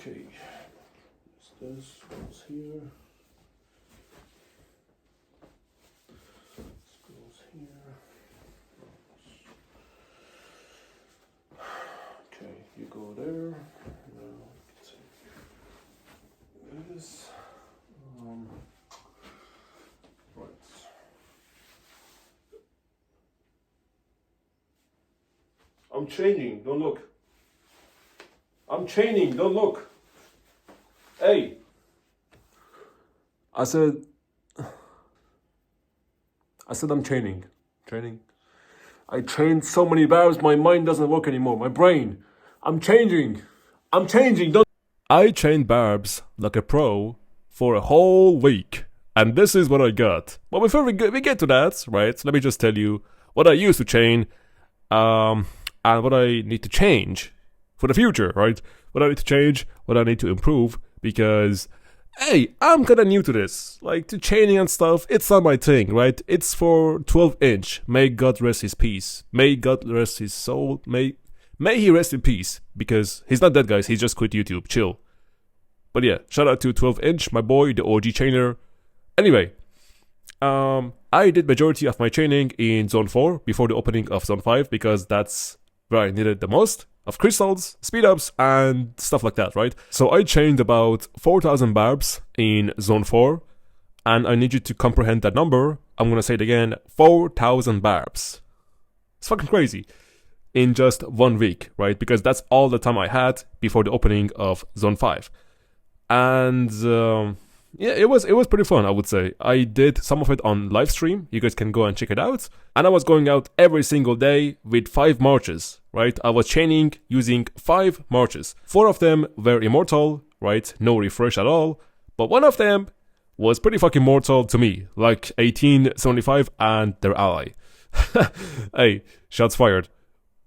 Okay, this goes here. This goes here. Okay, you go there. Now take this. Right. I'm changing. Don't look. I'm chaining, don't look. Hey. I said I'm chaining. I trained so many barbs, my mind doesn't work anymore. My brain. I'm changing. Don't. I trained barbs like a pro for a whole week. And this is what I got. But before we get to that, right, let me just tell you what I used to chain and what I need to change for the future, right? What I need to change, what I need to improve, because, hey, I'm kinda new to this. Like, to chaining and stuff, it's not my thing, right? It's for 12inch. May God rest his peace. May God rest his soul. May he rest in peace, because he's not dead, guys. He just quit YouTube. Chill. But yeah, shout out to 12inch, my boy, the OG chainer. Anyway, I did majority of my training in Zone 4 before the opening of Zone 5, because that's where I needed the most of crystals, speed-ups, and stuff like that, right? So I chained about 4,000 barbs in Zone 4, and I need you to comprehend that number. I'm gonna say it again, 4,000 barbs. It's fucking crazy. In just 1 week, right? Because that's all the time I had before the opening of Zone 5. And yeah, it was pretty fun, I would say. I did some of it on live stream. You guys can go and check it out. And I was going out every single day with 5 marches, right? I was chaining using 5 marches. 4 of them were immortal, right? No refresh at all. But one of them was pretty fucking mortal to me, like 1875 and their ally. Hey, shots fired.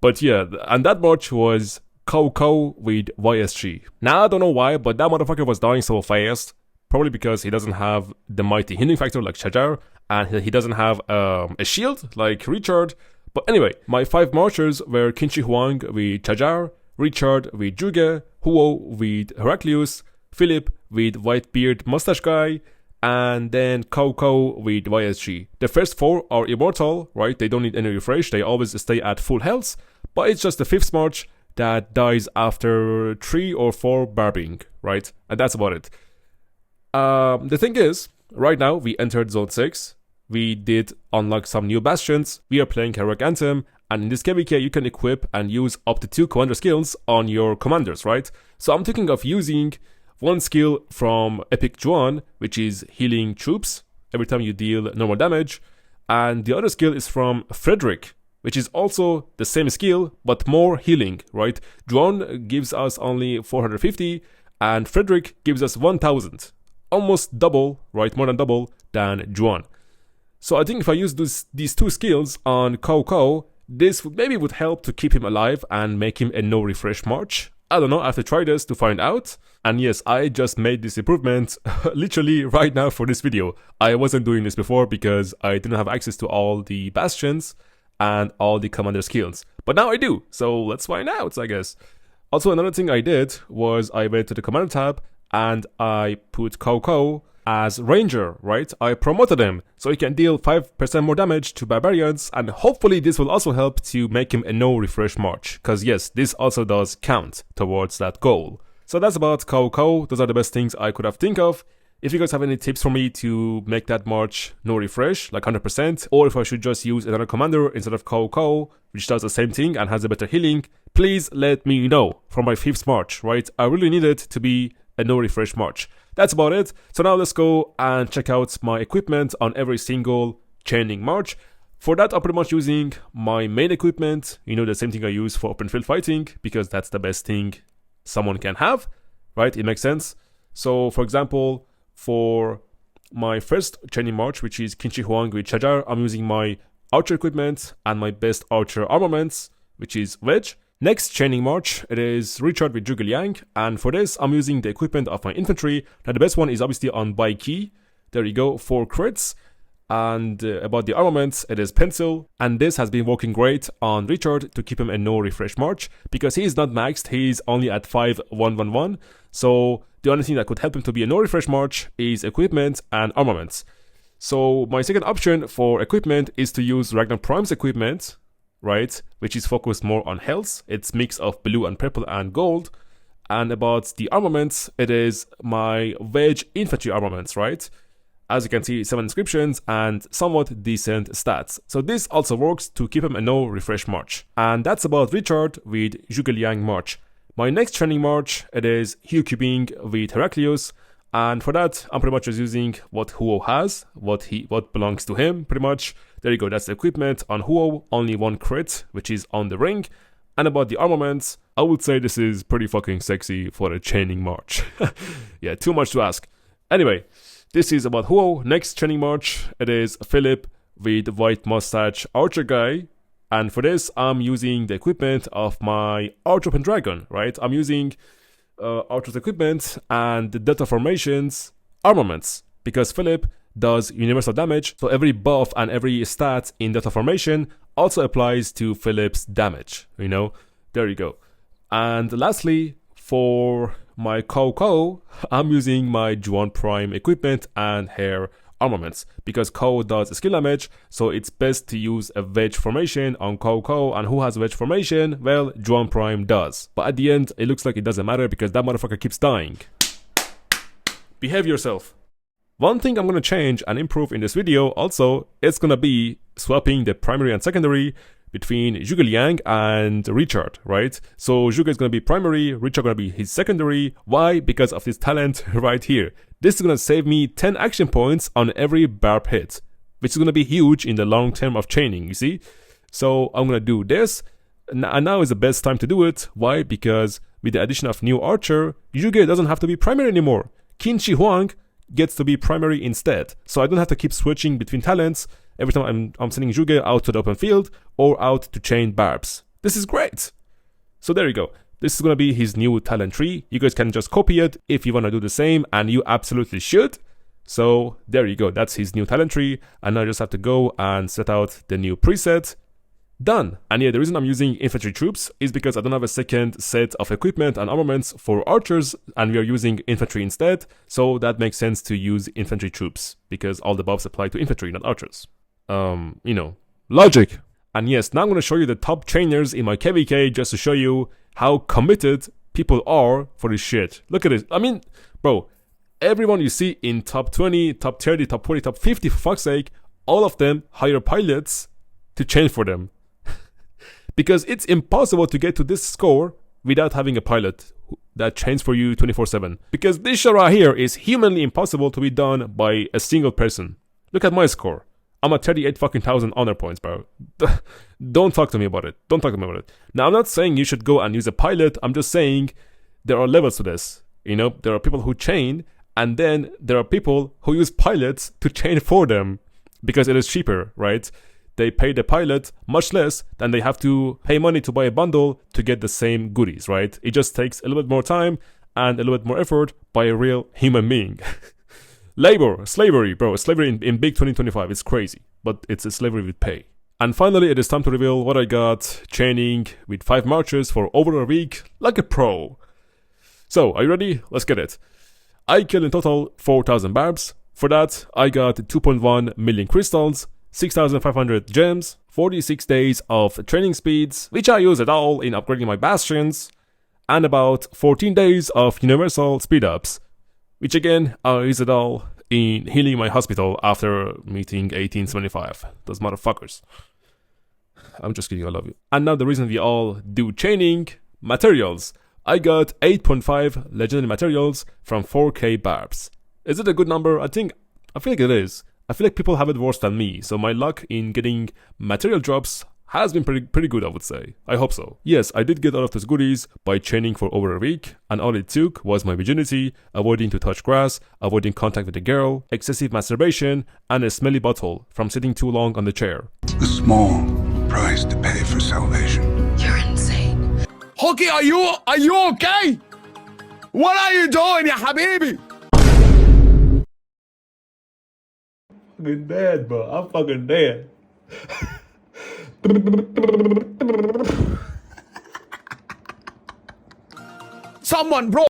But yeah, and that march was 𝒟𝒹𝒹𝓎 with YSG. Now I don't know why, but that motherfucker was dying so fast. Probably because he doesn't have the mighty healing factor like 𝒟𝒹𝒹𝓎, and he doesn't have a shield like Richard. But anyway, my 5 marchers were 𝒟𝒹𝒹𝓎 with 𝒟𝒹𝒹𝓎, Richard with 𝒟𝒹𝒹𝓎, Huo with 𝒟𝒹𝒹𝓎, Philip with Whitebeard Mustache Guy, and then 𝒟𝒹𝒹𝓎 with YSG. The first 4 are immortal, right? They don't need any refresh, they always stay at full health, but it's just the 5th march that dies after 3 or 4 barbing, right? And that's about it. The thing is, right now we entered Zone 6, we did unlock some new bastions, we are playing Heroic Anthem, and in this KVK you can equip and use up to 2 commander skills on your commanders, right? So I'm thinking of using one skill from Epic Juan, which is healing troops every time you deal normal damage, and the other skill is from Frederick, which is also the same skill, but more healing, right? Juan gives us only 450, and Frederick gives us 1000. Almost double, right? More than double than Juan. So I think if I use these 2 skills on 𝒟𝒹𝒹𝓎, this maybe would help to keep him alive and make him a no refresh march. I don't know, I have to try this to find out. And yes, I just made this improvement literally right now for this video. I wasn't doing this before because I didn't have access to all the bastions and all the commander skills. But now I do, so let's find out, I guess. Also, another thing I did was I went to the commander tab and I put 𝒟𝒹𝒹𝓎 as Ranger, right? I promoted him, so he can deal 5% more damage to Barbarians, and hopefully this will also help to make him a no refresh march, because yes, this also does count towards that goal. So that's about 𝒟𝒹𝒹𝓎, those are the best things I could have think of. If you guys have any tips for me to make that march no refresh, like 100%, or if I should just use another commander instead of 𝒟𝒹𝒹𝓎, which does the same thing and has a better healing, please let me know for my 5th march, right? I really need it to be a no refresh march. That's about it. So now let's go and check out my equipment on every single chaining march. For that, I'm pretty much using my main equipment, you know, the same thing I use for open field fighting, because that's the best thing someone can have, right? It makes sense. So for example, for my first chaining march, which is 𝒟𝒹𝒹𝓎 with 𝒟𝒹𝒹𝓎, I'm using my archer equipment and my best archer armaments, which is Wedge. Next chaining march, it is Richard with 𝒟𝒹𝒹𝓎, and for this I'm using the equipment of my infantry. Now the best one is obviously on by key. There you go, 4 crits. And about the armaments, it is pencil, and this has been working great on Richard to keep him in no refresh march, because he is not maxed, he is only at 5-1-1-1, so the only thing that could help him to be a no refresh march is equipment and armaments. So my second option for equipment is to use Ragnar Prime's equipment, right, which is focused more on health. It's mix of blue and purple and gold. And about the armaments, it is my wedge infantry armaments, right? As you can see, 7 inscriptions and somewhat decent stats. So this also works to keep him a no refresh march. And that's about Richard with Zhuge Liang march. My next training march, it is Hugh Cubing with Heraclius. And for that, I'm pretty much just using what Huo has, what belongs to him, pretty much. There you go, that's the equipment on Huo, only 1 crit, which is on the ring. And about the armaments, I would say this is pretty fucking sexy for a training march. Yeah, too much to ask. Anyway, this is about Huo. Next training march, it is Philip with white mustache archer guy. And for this, I'm using the equipment of my Archer Pendragon, right? I'm using Archer's equipment and the Delta Formations armaments, because Philip does universal damage, so every buff and every stat in Delta Formation also applies to Philip's damage, you know? There you go. And lastly, for my Kou, I'm using my Juan Prime equipment and her armaments, because Kou does skill damage, so it's best to use a wedge formation on Kou, and who has wedge formation? Well, Juan Prime does. But at the end, it looks like it doesn't matter because that motherfucker keeps dying. Behave yourself. One thing I'm gonna change and improve in this video also, it's gonna be swapping the primary and secondary between Zhuge Liang and Richard, right? So Zhuge is gonna be primary, Richard gonna be his secondary. Why? Because of this talent right here. This is gonna save me 10 action points on every barb hit, which is gonna be huge in the long term of chaining, you see? So I'm gonna do this, and now is the best time to do it. Why? Because with the addition of new archer, Zhuge doesn't have to be primary anymore. Qin Shi Huang gets to be primary instead, so I don't have to keep switching between talents every time I'm sending Zhuge out to the open field or out to chain Barbs. This is great. So there you go. This is going to be his new talent tree. You guys can just copy it if you want to do the same, and you absolutely should. So there you go. That's his new talent tree, and now I just have to go and set out the new preset. Done. And yeah, the reason I'm using infantry troops is because I don't have a second set of equipment and armaments for archers, and we are using infantry instead, so that makes sense to use infantry troops, because all the buffs apply to infantry, not archers. You know, logic. And yes, now I'm going to show you the top trainers in my KVK just to show you how committed people are for this shit. Look at it. I mean, bro, everyone you see in top 20, top 30, top 40, top 50, for fuck's sake, all of them hire pilots to train for them. Because it's impossible to get to this score without having a pilot that trains for you 24/7. Because this shit right here is humanly impossible to be done by a single person. Look at my score. I'm at 38 fucking thousand honor points, bro. Don't talk to me about it. Don't talk to me about it. Now, I'm not saying you should go and use a pilot. I'm just saying there are levels to this. You know, there are people who chain, and then there are people who use pilots to chain for them because it is cheaper, right? They pay the pilot much less than they have to pay money to buy a bundle to get the same goodies, right? It just takes a little bit more time and a little bit more effort by a real human being. Slavery, bro. Slavery in big 2025 is crazy, but it's a slavery with pay. And finally, it is time to reveal what I got training with 5 marches for over a week like a pro. So, are you ready? Let's get it. I killed in total 4,000 barbs. For that, I got 2.1 million crystals, 6,500 gems, 46 days of training speeds, which I use at all in upgrading my bastions, and about 14 days of universal speed ups, which again I use it all in healing my hospital after meeting 1875. Those motherfuckers. I'm just kidding, I love you. And now the reason we all do chaining, materials. I got 8.5 legendary materials from 4k barbs. Is it a good number? I feel like it is. I feel like people have it worse than me, so my luck in getting material drops has been pretty good, I would say. I hope so. Yes, I did get all of those goodies by training for over a week, and all it took was my virginity, avoiding to touch grass, avoiding contact with a girl, excessive masturbation, and a smelly butthole from sitting too long on the chair. A small price to pay for salvation. You're insane. Hooky, are you okay? What are you doing, ya habibi? fucking dead, bro. I'm fucking dead. Someone, bro.